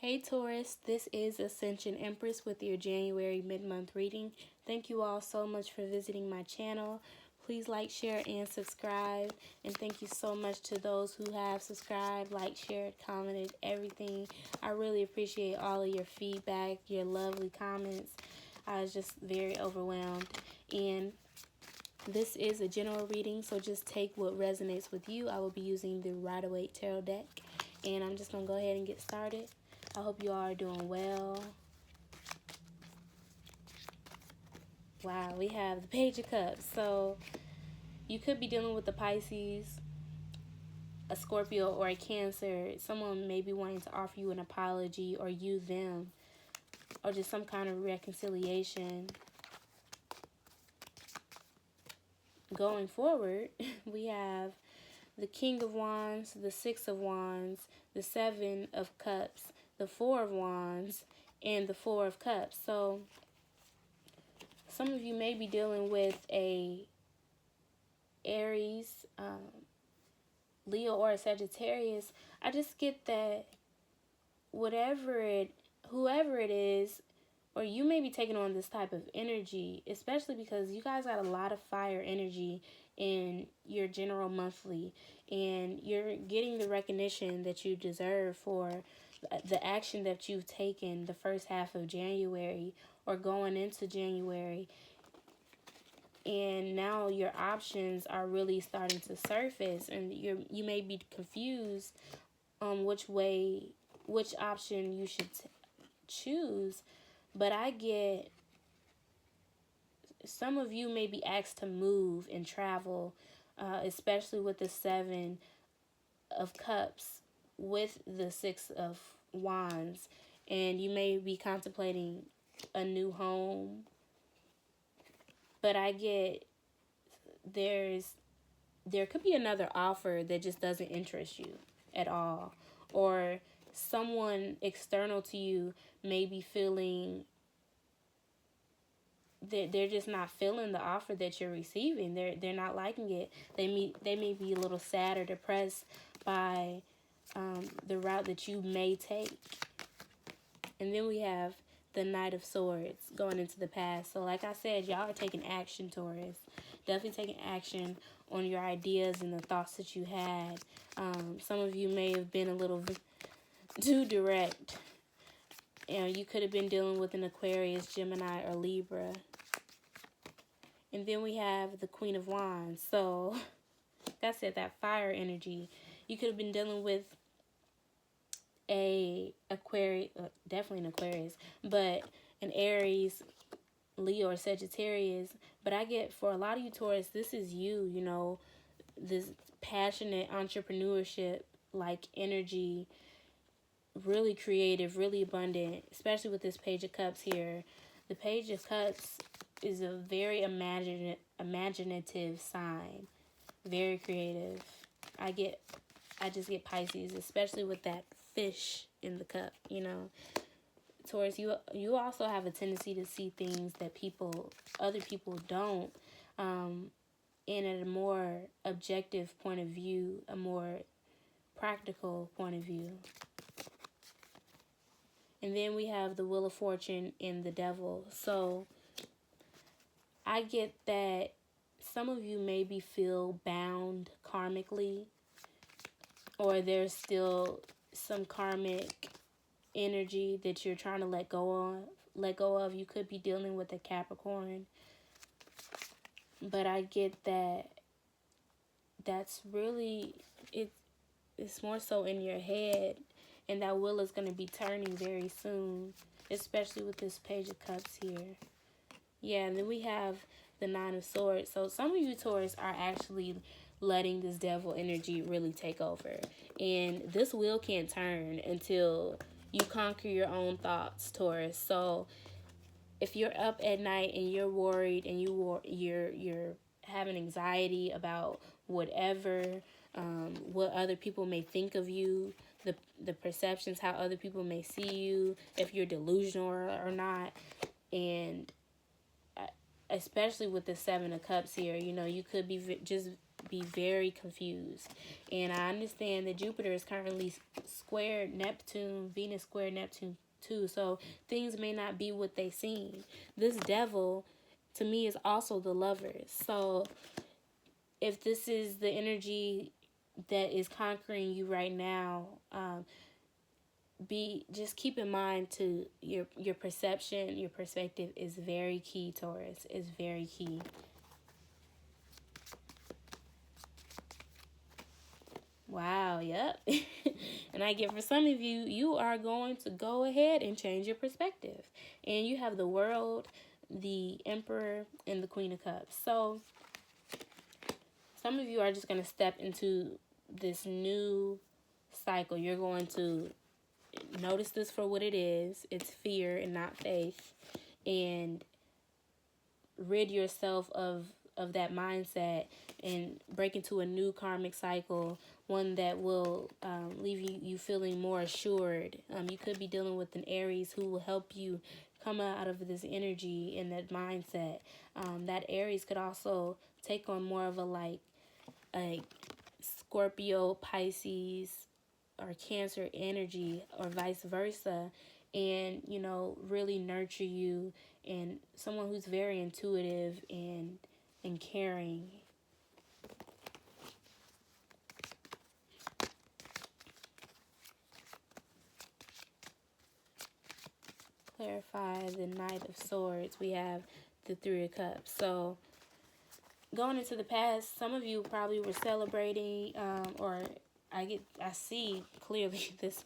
Hey Taurus, this is Ascension Empress with your January mid-month reading. Thank you all so much for visiting my channel. Please like, share, and subscribe. And thank you so much to those who have subscribed, liked, shared, commented, everything. I really appreciate all of your feedback, your lovely comments. I was just very overwhelmed. And this is a general reading, so just take what resonates with you. I will be using the Rider-Waite Tarot deck. And I'm just going to go ahead and get started. I hope you all are doing well. Wow, we have the Page of Cups. So you could be dealing with the Pisces, a Scorpio, or a Cancer. Someone may be wanting to offer you an apology, or you them, or just some kind of reconciliation. Going forward, we have the King of Wands, the Six of Wands, the Seven of Cups, the Four of Wands, and the Four of Cups. So some of you may be dealing with a Aries, Leo, or a Sagittarius. I just get that whoever it is, or you may be taking on this type of energy, especially because you guys got a lot of fire energy in your general monthly, and you're getting the recognition that you deserve for the action that you've taken the first half of January or going into January. And now your options are really starting to surface, and you may be confused on which option you should choose. But I get some of you may be asked to move and travel, especially with the Seven of Cups with the Six of Wands, and you may be contemplating a new home. But I get there could be another offer that just doesn't interest you at all, or someone external to you may be feeling that they're just not feeling the offer that you're receiving. They're not liking it. They may be a little sad or depressed by the route that you may take. And then we have the Knight of Swords going into the past. So like I said, y'all are taking action, Taurus. Definitely taking action on your ideas and the thoughts that you had. Some of you may have been a little too direct. You could have been dealing with an Aquarius, Gemini, or Libra. And then we have the Queen of Wands. So, like I said, that fire energy. You could have been dealing with a Aquarius, definitely an Aquarius, but an Aries, Leo, or Sagittarius. But I get, for a lot of you Taurus, this is you, this passionate entrepreneurship like energy, really creative, really abundant, especially with this Page of Cups here. The Page of Cups is a very imaginative sign, very creative. I just get Pisces, especially with that fish in the cup, Taurus, you also have a tendency to see things that other people don't, in a more objective point of view, a more practical point of view. And then we have the Wheel of Fortune and the Devil. So I get that some of you maybe feel bound karmically, or there's still some karmic energy that you're trying to let go of. You could be dealing with a Capricorn. But I get that that's really, it's more so in your head, and that wheel is going to be turning very soon, especially with this Page of Cups here. Yeah, and then we have the Nine of Swords. So some of you Taurus are actually letting this devil energy really take over. And this wheel can't turn until you conquer your own thoughts, Taurus. So if you're up at night and you're worried and you're having anxiety about whatever, what other people may think of you, the perceptions, how other people may see you, if you're delusional or not, and especially with the Seven of Cups here, you could be just be very confused. And I understand that Jupiter is currently square Neptune, Venus square Neptune too. So things may not be what they seem. This devil, to me, is also the Lovers. So if this is the energy that is conquering you right now, just keep in mind to your perception, your perspective is very key, Taurus. Is very key. Wow, yep. And I get, for some of you, you are going to go ahead and change your perspective. And you have the World, the Emperor, and the Queen of Cups. So some of you are just going to step into this new cycle. You're going to notice this for what it is. It's fear and not faith. And rid yourself of that mindset and break into a new karmic cycle, one that will leave you feeling more assured. You could be dealing with an Aries who will help you come out of this energy and that mindset. That Aries could also take on more of a Scorpio, Pisces, or Cancer energy, or vice versa, and really nurture you, and someone who's very intuitive and caring. Clarify the Knight of Swords. We have the Three of Cups. So going into the past, some of you probably were celebrating, or I see clearly this.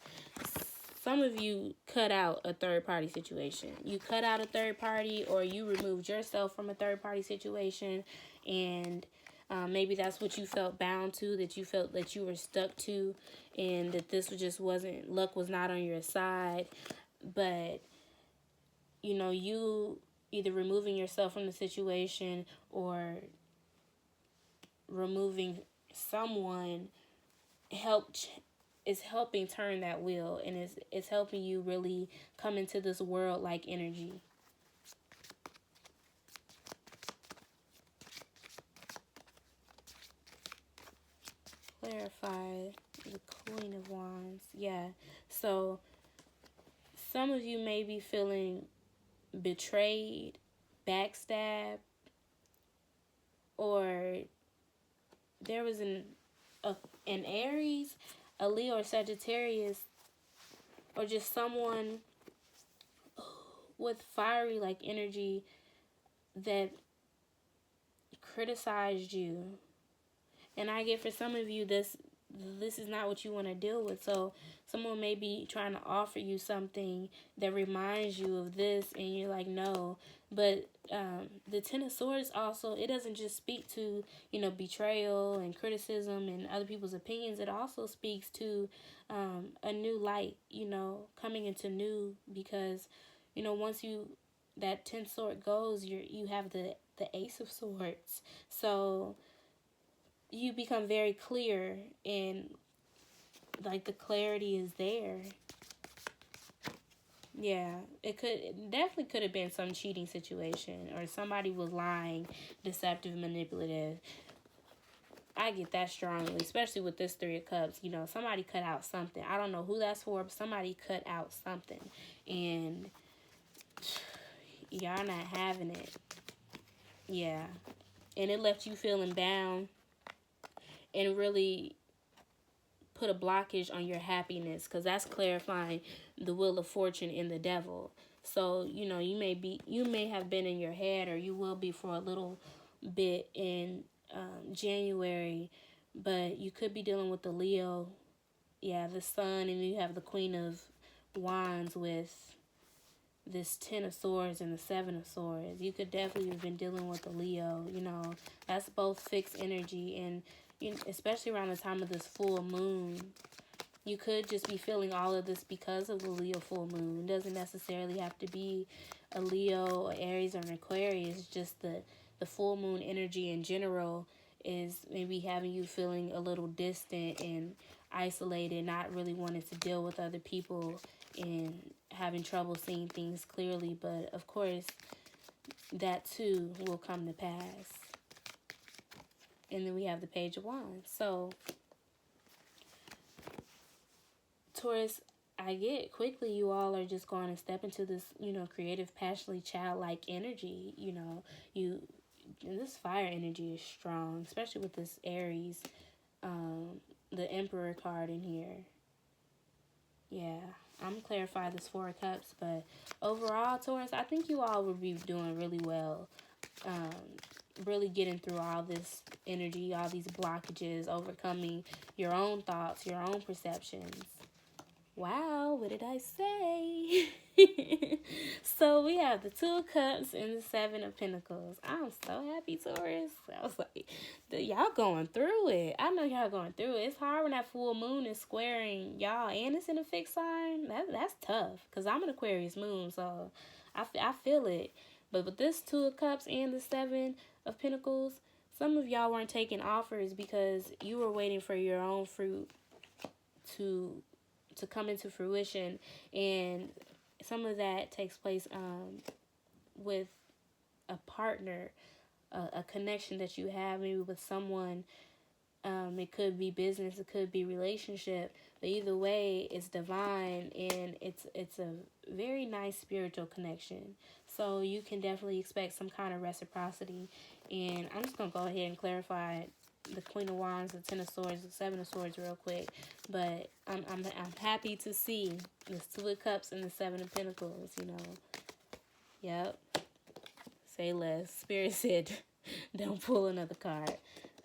Some of you cut out a third-party situation. You cut out a third party, or you removed yourself from a third-party situation, and maybe that's what you felt bound to, that you felt that you were stuck to, and that this just wasn't, luck was not on your side. But, you either removing yourself from the situation or removing someone is helping turn that wheel, and it's helping you really come into this world like energy. Clarify the Queen of Wands. Yeah. So some of you may be feeling betrayed, backstabbed, or there was an Aries, a Leo, or Sagittarius, or just someone with fiery energy that criticized you. And I get, for some of you, this is not what you want to deal with. So someone may be trying to offer you something that reminds you of this, and you're like, no. But the Ten of Swords also, it doesn't just speak to, betrayal and criticism and other people's opinions. It also speaks to a new light, coming into new, because, once that 10th sword goes, you have the Ace of Swords. So you become very clear, and the clarity is there. Yeah, it definitely could have been some cheating situation, or somebody was lying, deceptive, manipulative. I get that strongly, especially with this Three of Cups. Somebody cut out something. I don't know who that's for, but somebody cut out something, and y'all not having it. Yeah, and it left you feeling bound, and really put a blockage on your happiness, because that's clarifying the Wheel of Fortune in the Devil. So you may have been in your head, or you will be for a little bit in January, but you could be dealing with the Leo, the Sun, and you have the Queen of Wands with this 10 of Swords and the 7 of Swords. You could definitely have been dealing with the Leo. That's both fixed energy, and especially around the time of this full moon, you could just be feeling all of this because of the Leo full moon. It doesn't necessarily have to be a Leo, Aries, or an Aquarius. Just the full moon energy in general is maybe having you feeling a little distant and isolated, not really wanting to deal with other people, and having trouble seeing things clearly. But of course, that too will come to pass. And then we have the Page of Wands. So, Taurus, I get quickly you all are just going to step into this, creative, passionately childlike energy. This fire energy is strong, especially with this Aries, the Emperor card in here. Yeah, I'm going to clarify this Four of Cups, but overall, Taurus, I think you all will be doing really well. Really getting through all this energy, all these blockages, overcoming your own thoughts, your own perceptions. Wow, what did I say? So we have the Two of Cups and the Seven of Pentacles. I'm so happy, Taurus. I was like, y'all going through it. I know y'all going through it. It's hard when that full moon is squaring y'all and it's in a fixed sign. That's tough because I'm an Aquarius moon, so I feel it. But with this Two of Cups and the Seven of Pentacles, some of y'all weren't taking offers because you were waiting for your own fruit to come into fruition, and some of that takes place with a partner, a connection that you have maybe with someone. It could be business, it could be relationship, but either way, it's divine and it's a very nice spiritual connection. So you can definitely expect some kind of reciprocity. And I'm just gonna go ahead and clarify the Queen of Wands, the Ten of Swords, the Seven of Swords real quick. But I'm happy to see the Two of Cups and the Seven of Pentacles. Yep. Say less. Spirit said, don't pull another card.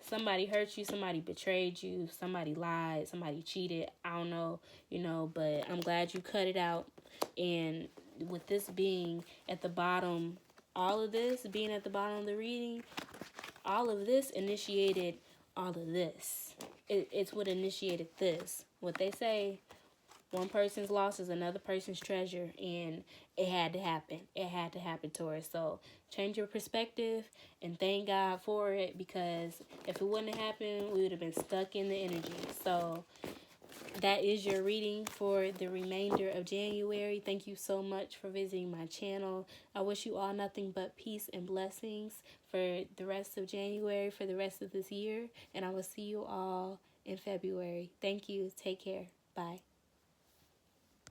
Somebody hurt you, somebody betrayed you, somebody lied, somebody cheated. I don't know, but I'm glad you cut it out. And with this being at the bottom, all of this being at the bottom of the reading, all of this initiated all of this. It's what initiated this. What they say, one person's loss is another person's treasure, and it had to happen. It had to happen, Taurus. So change your perspective and thank God for it, because if it wouldn't have happened, we would have been stuck in the energy. So that is your reading for the remainder of January. Thank you so much for visiting my channel. I wish you all nothing but peace and blessings for the rest of January, for the rest of this year, and I will see you all in February. Thank you. Take care. Bye.